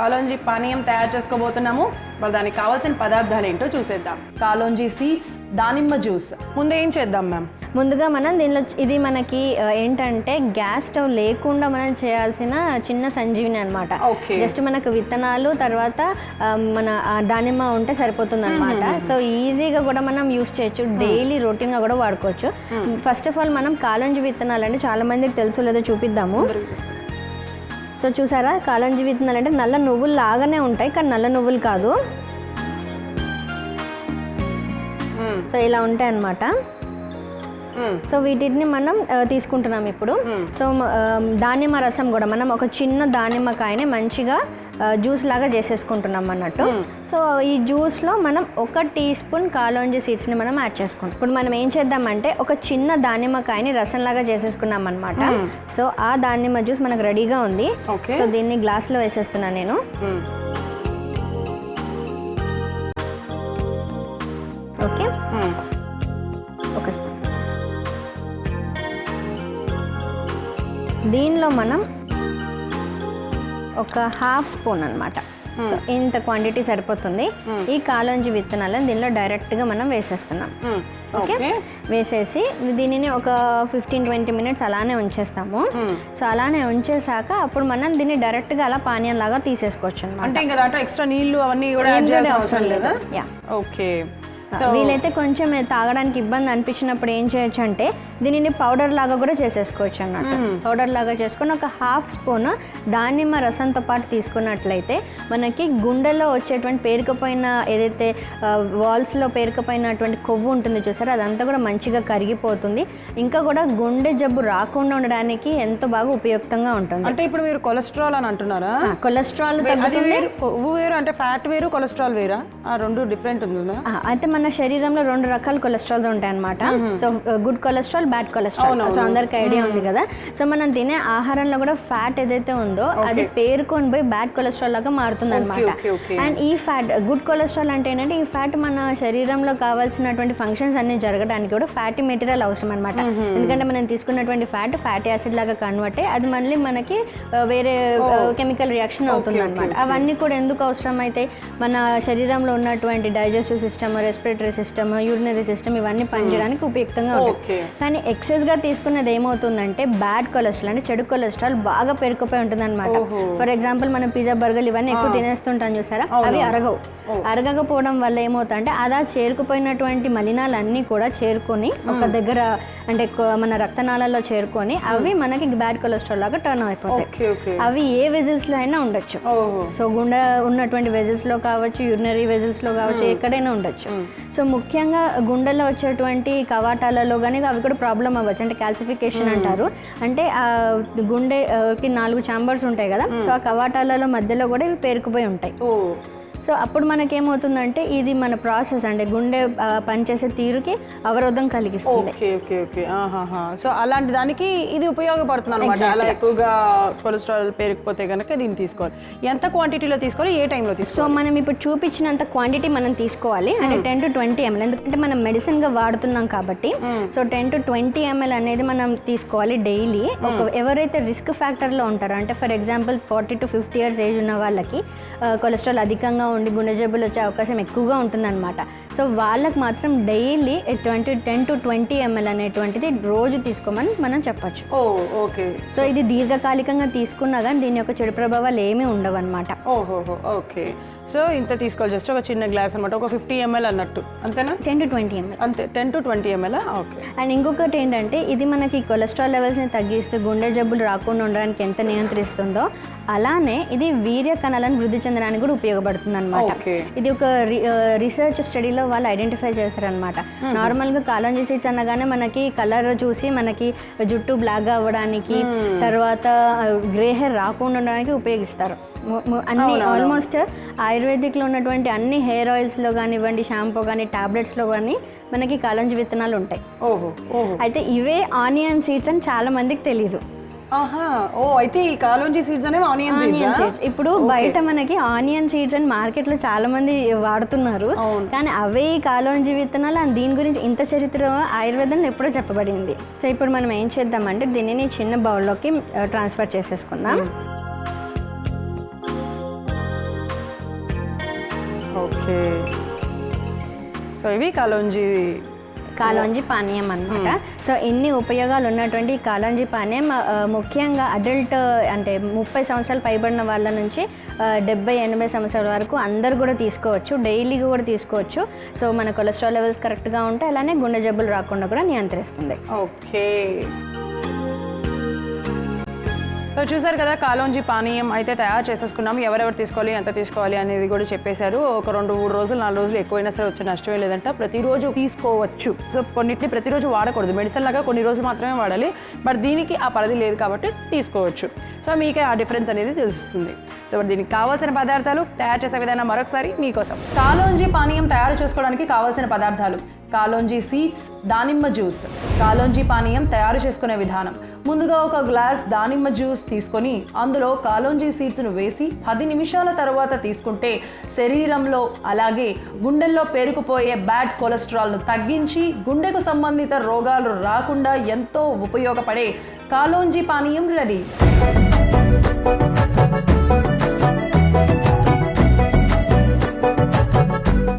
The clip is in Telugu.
కాలోంజీ పానీయం తయారు చేసుకోబోతున్నాము. మరి దానికి కావాల్సిన పదార్థాలు ఏంటో చూసేద్దాం. కాలోంజీ సీడ్స్, దానిమ్మ జ్యూస్. ముందు ఏం చేద్దాం మ్యామ్? ముందుగా మనం దీనిలో ఇది మనకి ఏంటంటే గ్యాస్ స్టవ్ లేకుండా మనం చేయాల్సిన చిన్న సంజీవిని అనమాట. జస్ట్ మనకు విత్తనాలు తర్వాత మన దానిమ్మ ఉంటే సరిపోతుంది అనమాట. సో ఈజీగా కూడా మనం యూస్ చేయొచ్చు, డైలీ రొటీన్గా కూడా వాడుకోవచ్చు. ఫస్ట్ ఆఫ్ ఆల్ మనం కాలోంజీ విత్తనాలు అంటే చాలా మందికి తెలుసు లేదో చూపిద్దాము. సో చూసారా, కాలోంజీ విత్తనాలు అంటే నల్ల నువ్వులు లాగానే ఉంటాయి, కానీ నల్ల నువ్వులు కాదు. సో ఇలా ఉంటాయి అన్నమాట. సో వీటిని మనం తీసుకుంటున్నాం ఇప్పుడు. సో దానిమ్మ రసం కూడా మనం ఒక చిన్న దానిమ్మకాయని మంచిగా జ్యూస్ లాగా చేసేసుకుంటున్నాం అన్నట్టు. సో ఈ జ్యూస్లో మనం 1 టీ స్పూన్ కాలోంజీ సీడ్స్ని మనం యాడ్ చేసుకుంటాం. ఇప్పుడు మనం ఏం చేద్దామంటే ఒక చిన్న దానిమ్మకాయని రసంలాగా చేసేసుకున్నాం అనమాట. సో ఆ దానిమ్మ జ్యూస్ మనకు రెడీగా ఉంది. సో దీన్ని గ్లాస్లో వేసేస్తున్నాను నేను. ఓకే, ఒక స్పూన్. దీనిలో మనం ఒక హాఫ్ స్పూన్ అనమాట. సో ఇంత క్వాంటిటీ సరిపోతుంది. ఈ కాలోంజీ విత్తనాలను దీనిలో డైరెక్ట్గా మనం వేసేస్తున్నాం. ఓకే, వేసేసి దీనిని ఒక 15-20 మినిట్స్ అలానే ఉంచేస్తాము. సో అలానే ఉంచేసాక అప్పుడు మనం దీన్ని డైరెక్ట్గా అలా పానీయం లాగా తీసేసుకోవచ్చు అనమాట. అంటే ఇంకా దాంట్లో ఎక్స్ట్రా నీళ్లు అవన్నీ కూడా అవసరం లేదా? ఓకే. వీలైతే కొంచెం తాగడానికి ఇబ్బంది అనిపించినప్పుడు ఏం చేయొచ్చు అంటే దీనిని పౌడర్ లాగా కూడా చేసేసుకోవచ్చు అన్నమాట. పౌడర్ లాగా చేసుకొని ఒక హాఫ్ స్పూన్ దానిమ్మ రసంతో పాటు తీసుకున్నట్లయితే మనకి గుండెలో వచ్చేటువంటి పేరుకుపోయిన ఏదైతే వాల్స్లో పేరుకుపోయినటువంటి కొవ్వు ఉంటుంది చూసారో అదంతా కూడా మంచిగా కరిగిపోతుంది. ఇంకా కూడా గుండె జబ్బు రాకుండా ఉండడానికి ఎంతో బాగా ఉపయుక్తంగా ఉంటుంది. అంటే ఇప్పుడు మీరు కొలెస్ట్రాల్ అని అంటున్నారా? కొలెస్ట్రాల్ తగ్గుతుంది. కొవ్వు వేరు అంటే ఫ్యాట్ వేరు, కొలెస్ట్రాల్ వేరా? ఆ రెండు డిఫరెంట్ ఉందా? అయితే మన శరీరంలో 2 రకాల కొలెస్ట్రాల్స్ ఉంటాయి అనమాట. So good cholesterol, bad cholesterol. So అందరికి ఐడియా ఉంది కదా. సో మనం తినే ఆహారంలో కూడా ఫ్యాట్ ఏదైతే ఉందో అది పేరుకొని పోయి బ్యాడ్ కొలెస్ట్రాల్ లాగా మారుతుంది అనమాట. అండ్ ఈ ఫ్యాట్, గుడ్ కొలెస్ట్రాల్ అంటే ఏంటంటే ఈ ఫ్యాట్ మన శరీరంలో కావాల్సినటువంటి ఫంక్షన్స్ అన్ని జరగడానికి కూడా ఫ్యాటీ మెటీరియల్ అవసరం అనమాట. ఎందుకంటే మనం తీసుకున్నటువంటి ఫ్యాటీ యాసిడ్ లాగా కన్వర్ట్ అయ్యి అది మళ్ళీ మనకి వేరే కెమికల్ రియాక్షన్ అవుతుంది అనమాట. అవన్నీ కూడా ఎందుకు అవసరం అయితే మన శరీరంలో ఉన్నటువంటి digestive system, respiratory system, urinary system ఇవన్నీ పనిచేయడానికి ఉపయుక్తంగా ఉంటుంది. కానీ ఎక్సెస్గా తీసుకున్నది ఏమవుతుందంటే బ్యాడ్ కొలెస్ట్రాల్ అంటే చెడు కొలెస్ట్రాల్ బాగా పెరుకుపోయి ఉంటుంది అనమాట. ఫర్ ఎగ్జాంపుల్ మనం పిజ్జా, బర్గర్లు ఇవన్నీ ఎక్కువ తినేస్తుంటాం చూసారా, అవి అరగకపోవడం వల్ల ఏమవుతుందంటే అలా చేరుకుపోయినటువంటి మలినాలన్నీ కూడా చేరుకొని ఒక దగ్గర అంటే మన రక్తనాళాల్లో చేరుకొని అవి మనకి బ్యాడ్ కొలెస్ట్రాల్ లాగా టర్న్ అయిపోతాయి. అవి ఏ వెజిల్స్ లో అయినా ఉండొచ్చు. సో గుండె ఉన్నటువంటి వెజిల్స్ లో కావచ్చు, యూరినరీ వెజిల్స్ లో కావచ్చు, ఎక్కడైనా ఉండొచ్చు. సో ముఖ్యంగా గుండెలో వచ్చేటువంటి కవాటాలలో కానీ అవి కూడా ప్రాబ్లం అవ్వచ్చు. అంటే క్యాల్సిఫికేషన్ అంటారు. అంటే ఆ గుండెకి 4 ఛాంబర్స్ ఉంటాయి కదా. సో ఆ కవాటాలలో మధ్యలో కూడా ఇవి పేరుకుపోయి ఉంటాయి. సో అప్పుడు మనకేమవుతుందంటే ఇది మన ప్రాసెస్ అంటే గుండె పనిచేసే తీరుకి అవరోధం కలిగిస్తుంది. సో అలాంటి దానికి ఇది ఉపయోగపడుతుంది అనమాట. అలా ఎక్కువగా కొలెస్ట్రాల్ పేరుకుపోతే కనుక దీన్ని తీసుకోవాలి. ఎంత క్వాంటిటీలో తీసుకోవాలి, ఏ టైంలో తీసుకోవాలి? సో మనం ఇప్పుడు చూపించినంత క్వాంటిటీ మనం తీసుకోవాలి. అంటే 10 to 20 ml. ఎందుకంటే మనం మెడిసిన్గా వాడుతున్నాం కాబట్టి సో 10 to 20 ml అనేది మనం తీసుకోవాలి డైలీ. ఎవరైతే రిస్క్ ఫ్యాక్టర్లో ఉంటారో అంటే for example 40 to 50 years age ఉన్న వాళ్ళకి కొలెస్ట్రాల్ అధికంగా ఉండి గుండె జబ్బులు వచ్చే అవకాశం ఎక్కువగా ఉంటుందన్నమాట. సో వాళ్ళకి మాత్రం డైలీ 10 to 20 ml అనేటువంటిది రోజు తీసుకోమని మనం చెప్పచ్చు. ఓకే. సో ఇది దీర్ఘకాలికంగా తీసుకున్నా కానీ దీని యొక్క చెడు ప్రభావాలు ఏమీ ఉండవు అనమాట. ఓకే. సో ఇంత తీసుకోవాలి, జస్ట్ ఒక చిన్న గ్లాస్ అనమాట, ఒక 50 ml అన్నట్టు, అంతేనా? 10 to 20 ml అంతే, 10 to 20 ml. ఓకే. అండ్ ఇంకొకటి ఏంటంటే ఇది మనకి కొలెస్ట్రాల్ లెవెల్స్ని తగ్గిస్తూ గుండె జబ్బులు రాకుండా ఉండడానికి ఎంత నియంత్రిస్తుందో అలానే ఇది వీర్య కణాలను వృద్ధి చెందడానికి కూడా ఉపయోగపడుతుంది అనమాట. ఇది ఒక రీసెర్చ్ స్టడీలో వాళ్ళు ఐడెంటిఫై చేశారనమాట. నార్మల్గా కాలోంజీ సీడ్స్ అనగానే మనకి కలర్ చూసి మనకి జుట్టు బ్లాక్ అవ్వడానికి తర్వాత గ్రే హెయిర్ రాకుండా ఉండడానికి ఉపయోగిస్తారు. అన్ని ఆల్మోస్ట్ ఆయుర్వేదిక్లో ఉన్నటువంటి అన్ని హెయిర్ ఆయిల్స్లో కానివ్వండి, షాంపూ కానీ, టాబ్లెట్స్లో కానీ మనకి కాలోంజీ విత్తనాలు ఉంటాయి. అయితే ఇవే ఆనియన్ సీడ్స్ అని చాలా మందికి తెలీదు. అయితే ఈ కాలోంజీ సీడ్స్ అనేవి ఆనియన్ సీడ్స్. ఇప్పుడు బయట మనకి ఆనియన్ సీడ్స్ అని మార్కెట్ లో చాలా మంది వాడుతున్నారు, కానీ అవే కాలోంజీ విత్తనాలు. అండ్ దీని గురించి ఇంత చరిత్ర ఆయుర్వేదంలో ఎప్పుడో చెప్పబడింది. సో ఇప్పుడు మనం ఏం చేద్దామంటే దీనిని చిన్న బౌల్లోకి ట్రాన్స్ఫర్ చేసేసుకుందాం. ఓకే. సో ఇవి కాలోంజీ పానీయం అన్నమాట. సో ఇన్ని ఉపయోగాలు ఉన్నటువంటి ఈ కాలోంజీ పానీయం ముఖ్యంగా అడల్ట్ అంటే 30 సంవత్సరాలు పైబడిన వాళ్ళ నుంచి 70-80 సంవత్సరాల వరకు అందరు కూడా తీసుకోవచ్చు, డైలీగా కూడా తీసుకోవచ్చు. సో మన కొలెస్ట్రాల్ లెవెల్స్ కరెక్ట్గా ఉంటాయి, అలానే గుండె జబ్బులు రాకుండా కూడా నియంత్రిస్తుంది. ఓకే. సో చూసారు కదా, కాలోంజీ పానీయం అయితే తయారు చేసేసుకున్నాము. ఎవరెవరు తీసుకోవాలి, ఎంత తీసుకోవాలి అనేది కూడా చెప్పేశారు. ఒక 2-3 రోజులు 4 రోజులు ఎక్కువైనా సరే వచ్చే నష్టమే లేదంట. ప్రతిరోజు తీసుకోవచ్చు. సో కొన్నిటిని ప్రతిరోజు వాడకూడదు, మెడిసిన్ లాగా కొన్ని రోజులు మాత్రమే వాడాలి. బట్ దీనికి ఆ పరిధి లేదు కాబట్టి తీసుకోవచ్చు. సో మీకే ఆ డిఫరెన్స్ అనేది తెలుస్తుంది. సో దీనికి కావాల్సిన పదార్థాలు, తయారు చేసే విధానం మరొకసారి మీకోసం. కాలోంజీ పానీయం తయారు చేసుకోవడానికి కావాల్సిన పదార్థాలు: కాలోంజీ సీడ్స్, దానిమ్మ జ్యూస్. కాలోంజీ పానీయం తయారు చేసుకునే విధానం: ముందుగా ఒక గ్లాస్ దానిమ్మ జ్యూస్ తీసుకొని అందులో కాలోంజీ సీడ్స్ను వేసి 10 నిమిషాల తర్వాత తీసుకుంటే శరీరంలో అలాగే గుండెల్లో పేరుకుపోయే బ్యాడ్ కొలెస్ట్రాల్ను తగ్గించి గుండెకు సంబంధిత రోగాలు రాకుండా ఎంతో ఉపయోగపడే కాలోంజీ పానీయం రెడీ.